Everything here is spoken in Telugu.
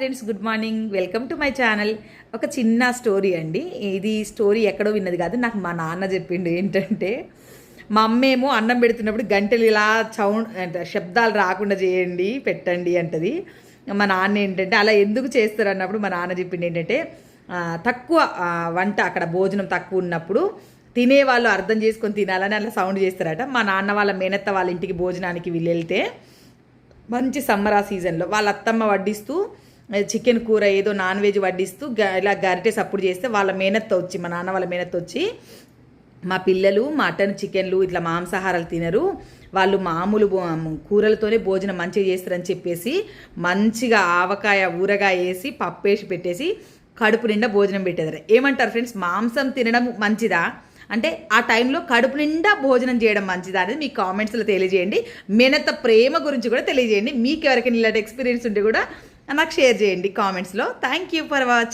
Friends, good morning. Welcome to my channel. ఒక చిన్న స్టోరీ అండి. ఇది స్టోరీ ఎక్కడో విన్నది కాదు, నాకు మా నాన్న చెప్పిండు. ఏంటంటే, మా అమ్మేమో అన్నం పెడుతున్నప్పుడు గంటలు ఇలా సౌండ్ అంటే శబ్దాలు రాకుండా చేయండి, పెట్టండి అంటది. మా నాన్న ఏంటంటే అలా ఎందుకు చేస్తారు అన్నప్పుడు మా నాన్న చెప్పిండు ఏంటంటే, తక్కువ వంట అక్కడ భోజనం తక్కువ ఉన్నప్పుడు తినేవాళ్ళు అర్థం చేసుకొని తినాలని అలా సౌండ్ చేస్తారట. మా నాన్న వాళ్ళ మేనత్త వాళ్ళ ఇంటికి భోజనానికి వీళ్ళు వెళ్తే మంచి సమ్మర్ ఆ సీజన్లో వాళ్ళ అత్తమ్మ వడ్డిస్తూ చికెన్ కూర ఏదో నాన్ వెజ్ వడ్డిస్తూ ఇలా గరిటె సప్పుడు చేస్తే వాళ్ళ మేనత్త వచ్చి, మా నాన్న వాళ్ళ మేనత్త వచ్చి, మా పిల్లలు మటన్ చికెన్లు ఇట్లా మాంసాహారాలు తినరు, వాళ్ళు మామూలు కూరలతోనే భోజనం మంచిగా చేస్తారని చెప్పేసి మంచిగా ఆవకాయ ఊరగాయ వేసి పప్పు వేసి పెట్టేసి కడుపు నిండా భోజనం పెట్టేదారు. ఏమంటారు ఫ్రెండ్స్, మాంసం తినడం మంచిదా అంటే ఆ టైంలో కడుపు నిండా భోజనం చేయడం మంచిదా అనేది మీ కామెంట్స్లో తెలియజేయండి. మేనత్త ప్రేమ గురించి కూడా తెలియజేయండి. మీకు ఎవరికైనా ఇలాంటి ఎక్స్పీరియన్స్ ఉంటే కూడా నాకు షేర్ చేయండి కామెంట్స్లో. Thank you for watching.